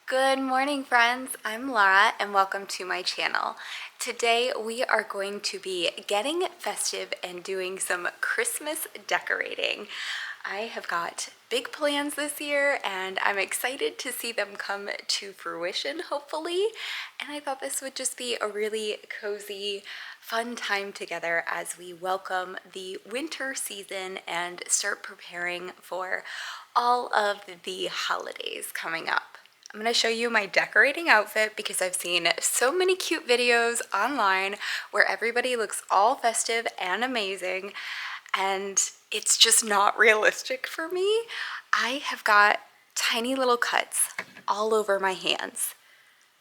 Good morning, friends. I'm Laura and welcome to my channel. Today we are going to be getting festive and doing some Christmas decorating. I have got big plans this year and I'm excited to see them come to fruition, hopefully. And I thought this would just be a really cozy, fun time together as we welcome the winter season and start preparing for all of the holidays coming up. I'm going to show you my decorating outfit because I've seen so many cute videos online where everybody looks all festive and amazing, and it's just not realistic for me. I have got tiny little cuts all over my hands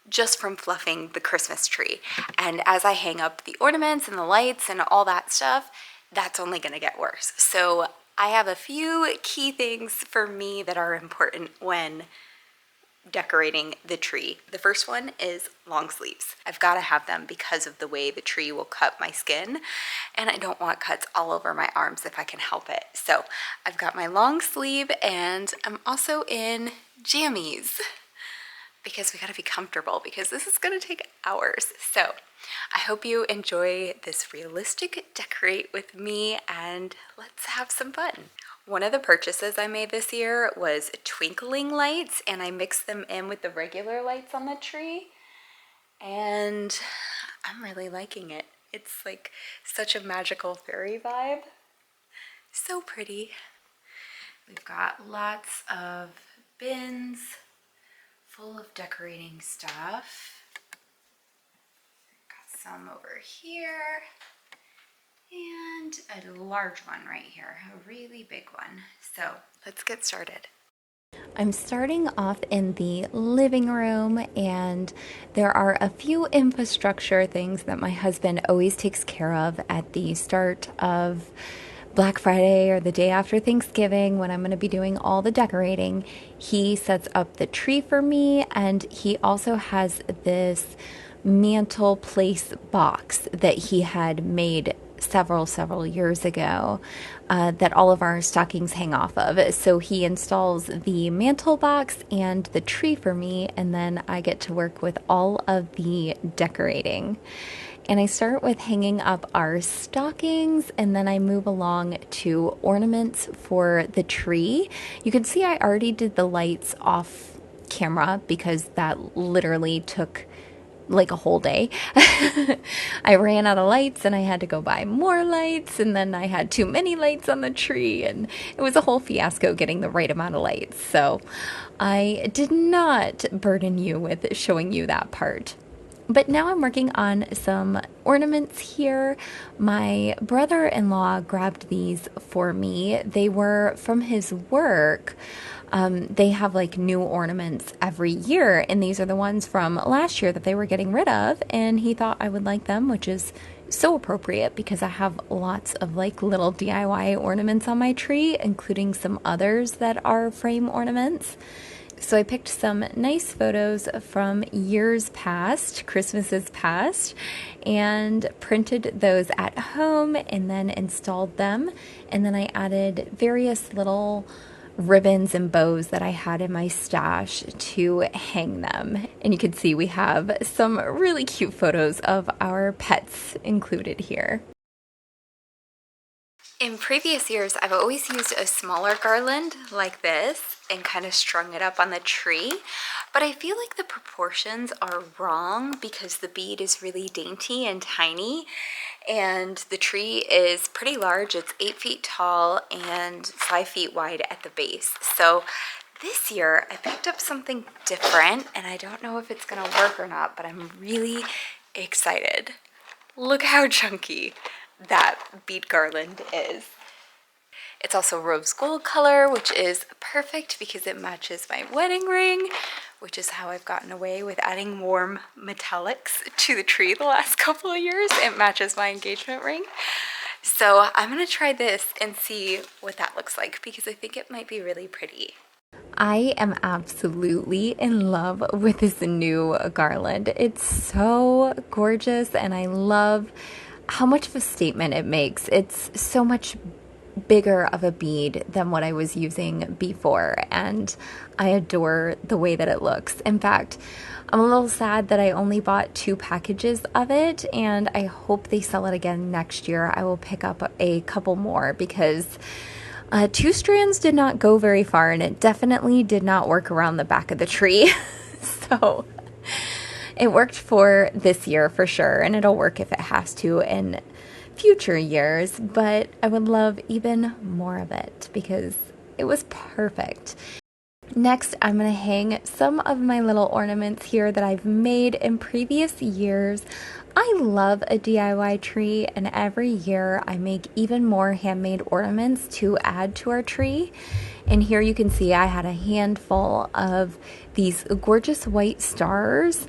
just from fluffing the Christmas tree. And as I hang up the ornaments and the lights and all that stuff, that's only going to get worse. So I have a few key things for me that are important when decorating the tree. The first one is long sleeves. I've got to have them because of the way the tree will cut my skin, and I don't want cuts all over my arms if I can help it. So I've got my long sleeve, and I'm also in jammies because we got to be comfortable because this is going to take hours. So I hope you enjoy this realistic decorate with me, and let's have some fun. One of the purchases I made this year was twinkling lights, and I mixed them in with the regular lights on the tree, and I'm really liking it. It's like such a magical fairy vibe. So pretty. We've got lots of bins full of decorating stuff. Got some over here. And a large one right here, a really big one. So let's get started. I'm starting off in the living room, and there are a few infrastructure things that my husband always takes care of at the start of Black Friday or the day after Thanksgiving when I'm going to be doing all the decorating. He sets up the tree for me, and he also has this mantle place box that he had made several years ago that all of our stockings hang off of. So he installs the mantle box and the tree for me, and then I get to work with all of the decorating. And I start with hanging up our stockings, and then I move along to ornaments for the tree. You can see I already did the lights off camera because that literally took like a whole day. I ran out of lights and I had to go buy more lights, and then I had too many lights on the tree, and it was a whole fiasco getting the right amount of lights. So I did not burden you with showing you that part. But now I'm working on some ornaments here. My brother-in-law grabbed these for me. They were from his work. They have like new ornaments every year, and these are the ones from last year that they were getting rid of, and he thought I would like them, which is so appropriate because I have lots of like little DIY ornaments on my tree, including some others that are frame ornaments. So I picked some nice photos from years past, Christmases past, and printed those at home and then installed them. And then I added various little ribbons and bows that I had in my stash to hang them. And you can see we have some really cute photos of our pets included here. In previous years, I've always used a smaller garland like this and kind of strung it up on the tree, but I feel like the proportions are wrong because the bead is really dainty and tiny, and the tree is pretty large. It's 8 feet tall and 5 feet wide at the base. So this year I picked up something different, and I don't know if it's gonna work or not, but I'm really excited. Look how chunky that bead garland is. It's also rose gold color, which is perfect because it matches my wedding ring, which is how I've gotten away with adding warm metallics to the tree the last couple of years. It matches my engagement ring. So I'm gonna try this and see what that looks like because I think it might be really pretty. I am absolutely in love with this new garland. It's so gorgeous, and I love how much of a statement it makes. It's so much bigger of a bead than what I was using before, and I adore the way that it looks. In fact, I'm a little sad that I only bought 2 packages of it, and I hope they sell it again next year. I will pick up a couple more because 2 strands did not go very far, and it definitely did not work around the back of the tree. So it worked for this year for sure, and it'll work if it has to in future years, but I would love even more of it because it was perfect. Next, I'm going to hang some of my little ornaments here that I've made in previous years. I love a DIY tree, and every year I make even more handmade ornaments to add to our tree. And here you can see I had a handful of these gorgeous white stars,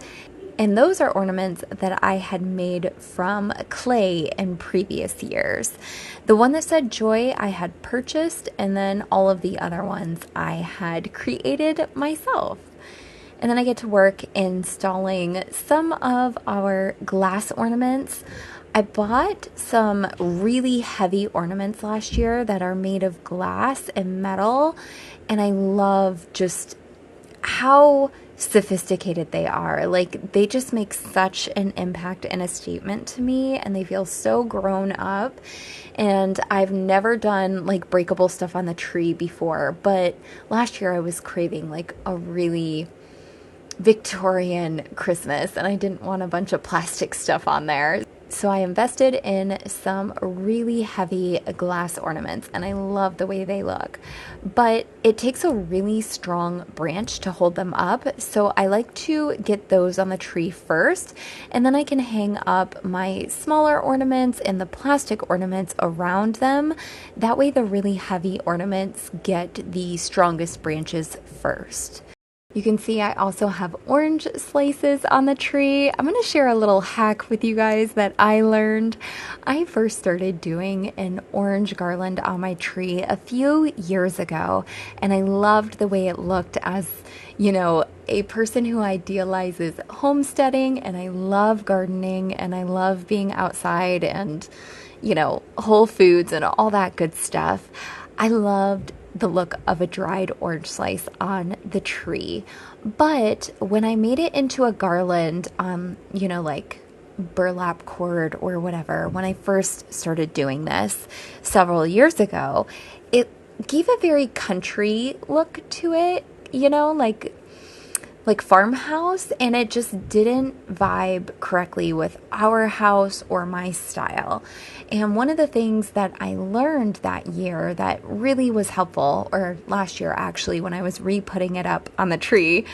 and those are ornaments that I had made from clay in previous years. The one that said joy I had purchased, and then all of the other ones I had created myself. And then I get to work installing some of our glass ornaments. I bought some really heavy ornaments last year that are made of glass and metal, and I love just how sophisticated they are. Like, they just make such an impact and a statement to me, and they feel so grown up. And I've never done like breakable stuff on the tree before, but last year I was craving like a really Victorian Christmas, and I didn't want a bunch of plastic stuff on there. So I invested in some really heavy glass ornaments, and I love the way they look. But it takes a really strong branch to hold them up, so I like to get those on the tree first, and then I can hang up my smaller ornaments and the plastic ornaments around them. That way the really heavy ornaments get the strongest branches first. You can see I also have orange slices on the tree. I'm going to share a little hack with you guys that I learned. I first started doing an orange garland on my tree a few years ago, and I loved the way it looked as, you know, a person who idealizes homesteading, and I love gardening, and I love being outside and, you know, Whole Foods and all that good stuff. I loved the look of a dried orange slice on the tree. But when I made it into a garland, you know, like burlap cord or whatever, when I first started doing this several years ago, it gave a very country look to it, you know, like farmhouse, and it just didn't vibe correctly with our house or my style. And one of the things that I learned that year that really was helpful, or last year actually, when I was re-putting it up on the tree,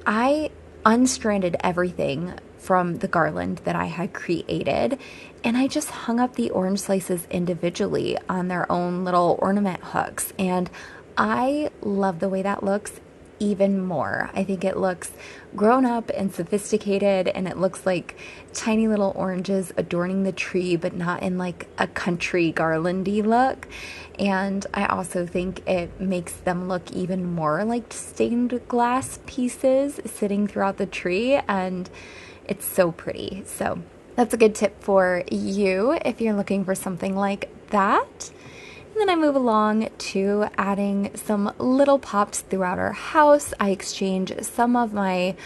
I unstranded everything from the garland that I had created, and I just hung up the orange slices individually on their own little ornament hooks, and I love the way that looks even more. I think it looks grown up and sophisticated, and it looks like tiny little oranges adorning the tree, but not in like a country garlandy look. And I also think it makes them look even more like stained glass pieces sitting throughout the tree, and it's so pretty. So that's a good tip for you if you're looking for something like that. And then I move along to adding some little pops throughout our house. I exchange some of my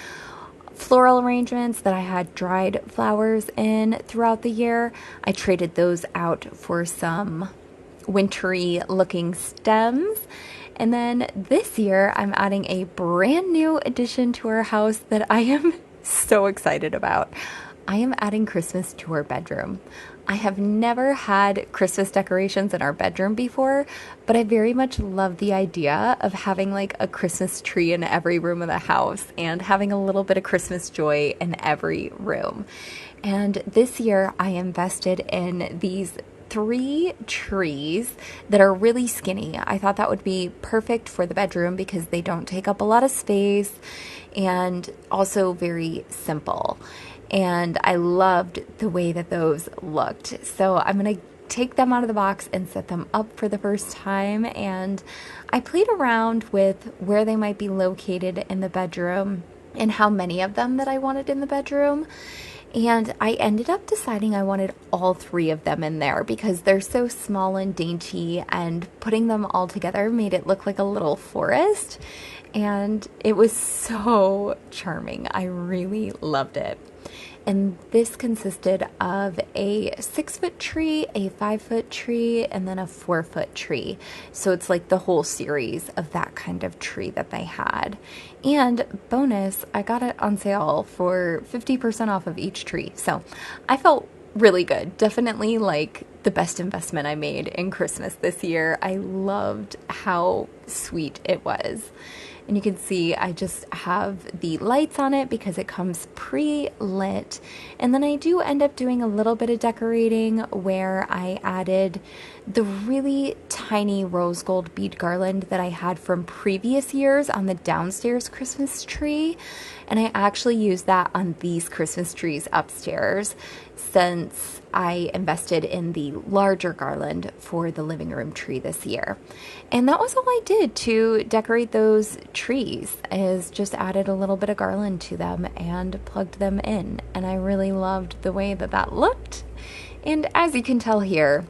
floral arrangements that I had dried flowers in throughout the year. I traded those out for some wintry looking stems. And then this year I'm adding a brand new addition to our house that I am so excited about. I am adding Christmas to our bedroom. I have never had Christmas decorations in our bedroom before, but I very much love the idea of having like a Christmas tree in every room of the house and having a little bit of Christmas joy in every room. And this year I invested in these 3 trees that are really skinny. I thought that would be perfect for the bedroom because they don't take up a lot of space and also very simple. And I loved the way that those looked. So I'm going to take them out of the box and set them up for the first time. And I played around with where they might be located in the bedroom and how many of them that I wanted in the bedroom. And I ended up deciding I wanted all three of them in there because they're so small and dainty, and putting them all together made it look like a little forest. And it was so charming. I really loved it. And this consisted of a 6-foot tree, a 5-foot tree, and then a 4-foot tree. So it's like the whole series of that kind of tree that they had. And bonus, I got it on sale for 50% off of each tree. So I felt really good. Definitely like the best investment I made in Christmas this year. I loved how sweet it was. And you can see I just have the lights on it because it comes pre-lit. And then I do end up doing a little bit of decorating where I added the really tiny rose gold bead garland that I had from previous years on the downstairs Christmas tree. And I actually used that on these Christmas trees upstairs since I invested in the larger garland for the living room tree this year. And that was all I did to decorate those trees, is just added a little bit of garland to them and plugged them in. And I really loved the way that that looked. And as you can tell here,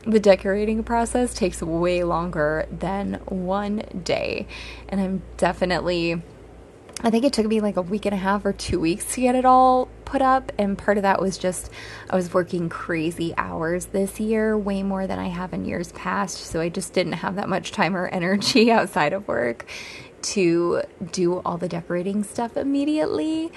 the decorating process takes way longer than one day. And I think it took me like a week and a half or 2 weeks to get it all put up. And part of that was just I was working crazy hours this year, way more than I have in years past. So I just didn't have that much time or energy outside of work to do all the decorating stuff immediately.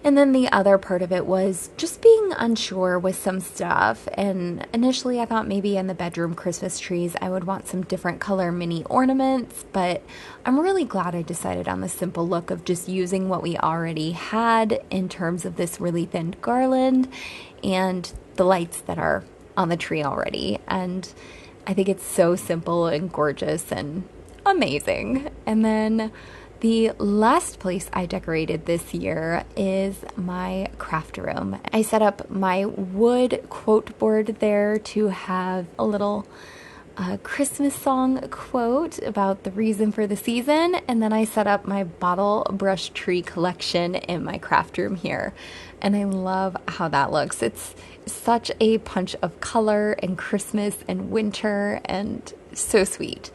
And then the other part of it was just being unsure with some stuff. And initially I thought maybe in the bedroom Christmas trees I would want some different color mini ornaments, but I'm really glad I decided on the simple look of just using what we already had in terms of this really thin garland and the lights that are on the tree already. And I think it's so simple and gorgeous and amazing. And then the last place I decorated this year is my craft room. I set up my wood quote board there to have a little Christmas song quote about the reason for the season, and then I set up my bottle brush tree collection in my craft room here. And I love how that looks. It's such a punch of color and Christmas and winter and so sweet.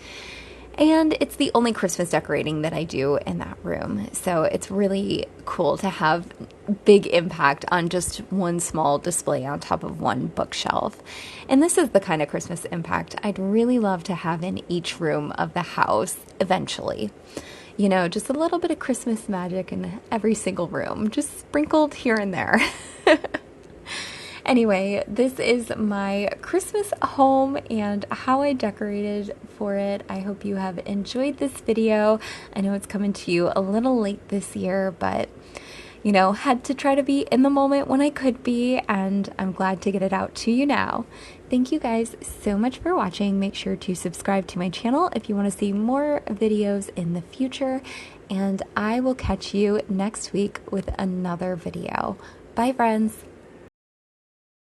And it's the only Christmas decorating that I do in that room. So it's really cool to have big impact on just one small display on top of one bookshelf. And this is the kind of Christmas impact I'd really love to have in each room of the house eventually. You know, just a little bit of Christmas magic in every single room, just sprinkled here and there. Anyway, this is my Christmas home and how I decorated for it. I hope you have enjoyed this video. I know it's coming to you a little late this year, but you know, had to try to be in the moment when I could be, and I'm glad to get it out to you now. Thank you guys so much for watching. Make sure to subscribe to my channel if you want to see more videos in the future, and I will catch you next week with another video. Bye, friends.